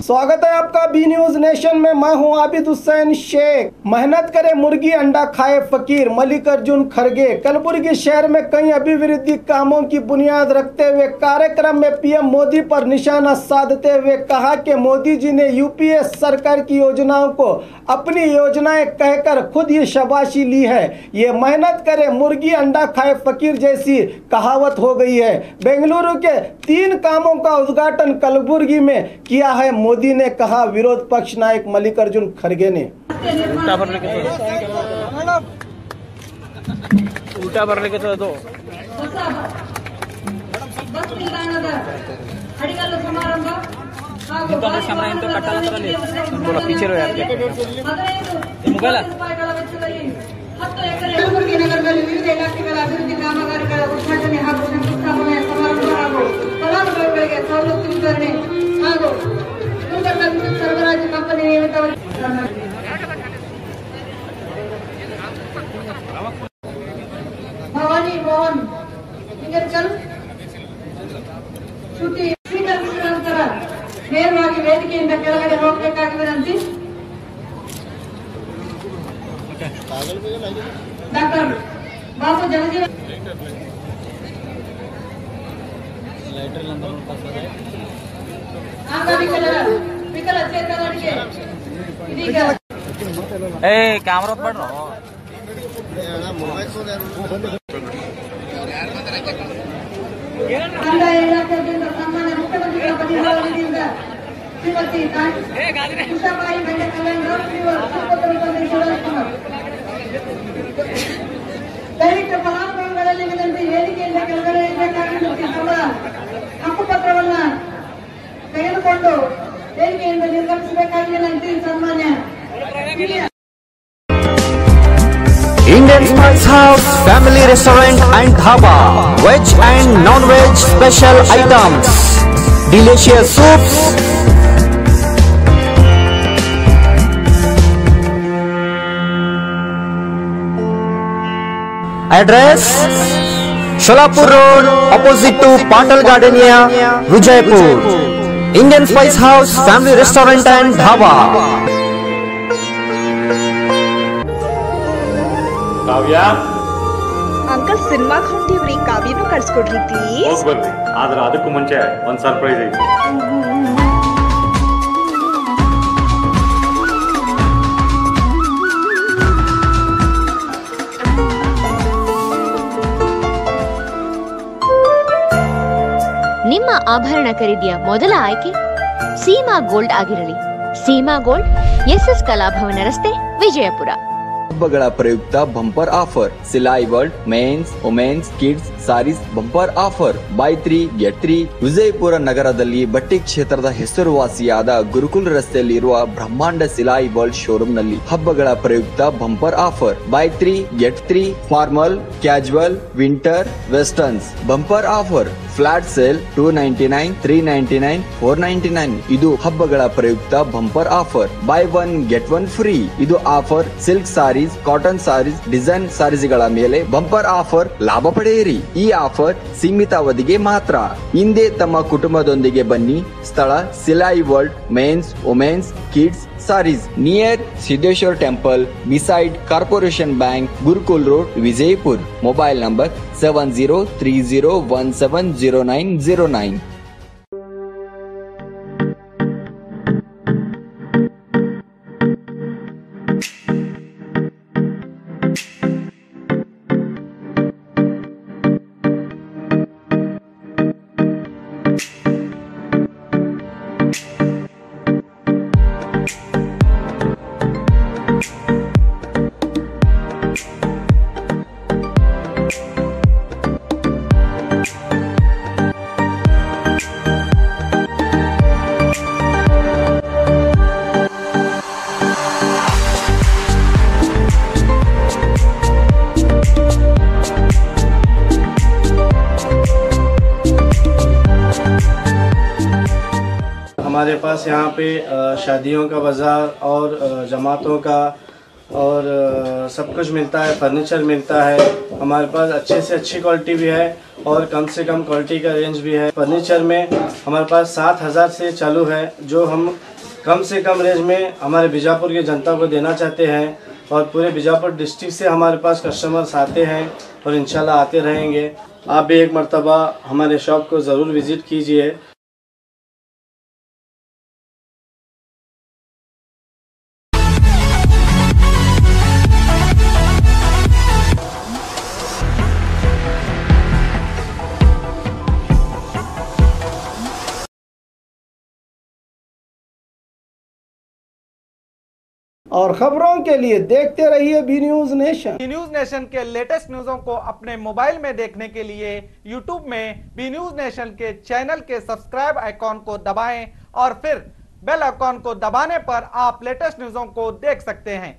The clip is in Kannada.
स्वागत है आपका बी न्यूज नेशन में। मैं हूं आबिद हुसैन शेख। मेहनत करे मुर्गी अंडा खाए फकीर, मल्लिकार्जुन खड़गे। कलबुर्गी शहर में कई अभिवृद्धि कामों की बुनियाद रखते हुए कार्यक्रम में पीएम मोदी पर निशाना साधते हुए कहा कि मोदी जी ने यूपीए सरकार की योजनाओं को अपनी योजनाएं कहकर खुद ही शाबाशी ली है। ये मेहनत करे मुर्गी अंडा खाए फकीर जैसी कहावत हो गई है। बेंगलुरु के 3 कामों का उद्घाटन कलबुर्गी में किया है मोदी ने, कहा विरोध पक्ष नायक मल्लिकार्जुन खड़गे ने। उल्टा भरने के तो पीछे रो यार ಕಲಬುರಗಿ ನಗರದಲ್ಲಿ ವಿವಿಧ ಇಲಾಖೆಗಳ ಅಭಿವೃದ್ಧಿ ಕಾಮಗಾರಿಗಳ ಉದ್ಘಾಟನೆ ಹಾಗೂ ಶಂಕುಸ್ಥಾಪನೆಯ ಸಮಾರಂಭ ಹಾಗೂ ಫಲಾನುಭವಿಗಳಿಗೆ ಸವಲತ್ತು ವಿತರಣೆ ಹಾಗೂ ನೂತನ ವಿದ್ಯುತ್ ಸರಬರಾಜು ಕಂಪನಿ ನೇಮಿತವಾಗಿ ಭವಾನಿ ಮೋಹನ್ ಹಿಂಗರ್ಕಲ್ ಶ್ರುತಿ ಸ್ವೀಕರಿಸಿದ ನಂತರ ನೇರವಾಗಿ ವೇದಿಕೆಯಿಂದ ಕೆಳಗಡೆ ಹೋಗಬೇಕಾಗಿ ವಿನಂತಿ। डॉक्टर बाबू जगजीवन विकल चेतनರಿಗೆ ಇದೀಗ कैमरा पड़ रहा ಕಂದಾಯ ಇಲಾಖೆಯಿಂದ ಸನ್ಮಾನ್ಯ ಮುಖ್ಯಮಂತ್ರಿಗಳ ಪರಿಹಾರದಿಂದ ಶ್ರೀಮತಿ ಉಷಾಬಾಯಿ ಬೆಂಡೆ ಕಲ್ಯಾಣ ದಯವಿಟ್ಟು ಫಲಾನುಭವಿಗಳಲ್ಲಿ ವಿನಂತಿ, ವೇದಿಕೆಯಿಂದ ಕೆಳಗಡೆ ಇರಬೇಕಾಗಿ ತಮ್ಮ ಹಕ್ಕುಪತ್ರವನ್ನ ತೆಗೆದುಕೊಂಡು ವೇದಿಕೆಯಿಂದ ನಿರ್ಗಮಿಸಬೇಕಾಗಿ ವಿನಂತಿ। ಸನ್ಮಾನ್ಯ Indian Spice House Family Restaurant and Dhaba, veg and non-veg special items, delicious soups, address Sholapur Road opposite to Patal Gardenia, Vijaypur. Indian Spice House Family Restaurant and Dhaba. Kavya uncle cinema ಹೊಂಟಿವ್ರಿ, ಕಾವ್ಯನು ಕಳ್ಸ್ಕೊಡ್ರಿ ಪ್ಲೀಸ್। ಹೋಗಿ ಬರ್ರಿ, ಆದ್ರೆ ಅದಕ್ಕೂ ಮುಂಚೆ ಒಂದು ಸರ್ಪ್ರೈಸ್ ಐತಿ। ನಿಮ್ಮ ಆಭರಣ ಖರೀದಿಯ ಮೊದಲ ಆಯ್ಕೆ ಸೀಮಾ ಗೋಲ್ಡ್ ಆಗಿರಲಿ। ಸೀಮಾ ಗೋಲ್ಡ್, ಎಸ್ಎಸ್ ಕಲಾಭವನ ರಸ್ತೆ, ವಿಜಯಪುರ। ಹಬ್ಬಗಳ ಪ್ರಯುಕ್ತ bumper offer, Silai world mens womens kids sarees bumper offer, buy 3 get 3। Vijayapura ನಗರದಲ್ಲಿ ಬಟ್ಟೆ ಕ್ಷೇತ್ರದ ಹೆಸರುವಾಸಿಯಾದ ಗುರುಕುಲ್ ರಸ್ತೆಯಲ್ಲಿರುವ ಬ್ರಹ್ಮಾಂಡ ಸಿಲಾಯಿ ವರ್ಲ್ಡ್ ಶೋರೂಮ್ ನಲ್ಲಿ ಹಬ್ಬಗಳ ಪ್ರಯುಕ್ತ bumper offer, buy 3 get 3 formal, casual, winter, westerns bumper offer, flat sale 299, 399, 499। ಇದು ಹಬ್ಬಗಳ ಪ್ರಯುಕ್ತ bumper offer, buy 1 get 1 free. ಇದು offer silk sarees, cotton sarees, design ಸಾರೀಸ್ಗಳ ಮೇಲೆ ಬಂಪರ್ ಆಫರ್ ಲಾಭ ಪಡೆಯಿರಿ। ಈ ಆಫರ್ ಸೀಮಿತ ಅವಧಿಗೆ ಮಾತ್ರ। ಹಿಂದೆ ತಮ್ಮ ಕುಟುಂಬದೊಂದಿಗೆ ಬನ್ನಿ। ಸ್ಥಳ Silai world mens womens kids sarees, near Siddheshwara temple, beside corporation bank, Gurukul road, Vijayapur. Mobile number 7030170909। हमारे पास यहाँ पे शादियों का बाज़ार और जमातों का और सब कुछ मिलता है, फर्नीचर मिलता है। हमारे पास अच्छे से अच्छी क्वालिटी भी है और कम से कम क्वालिटी का रेंज भी है। फर्नीचर में हमारे पास 7,000 से चालू है, जो हम कम से कम रेंज में हमारे बीजापुर की जनता को देना चाहते हैं और पूरे बीजापुर डिस्ट्रिक्ट से हमारे पास कस्टमर्स आते हैं और इंशाल्लाह आते रहेंगे। आप भी एक मर्तबा हमारे शॉप को ज़रूर विज़िट कीजिए। और खबरों के लिए देखते रहिए B News Nation. B News Nation के लेटेस्ट न्यूज़ों को अपने मोबाइल में देखने के लिए यूट्यूब में बी न्यूज नेशन के चैनल के सब्सक्राइब आइकॉन को दबाएं और फिर बेल आइकॉन को दबाने पर आप लेटेस्ट न्यूज़ों को देख सकते हैं।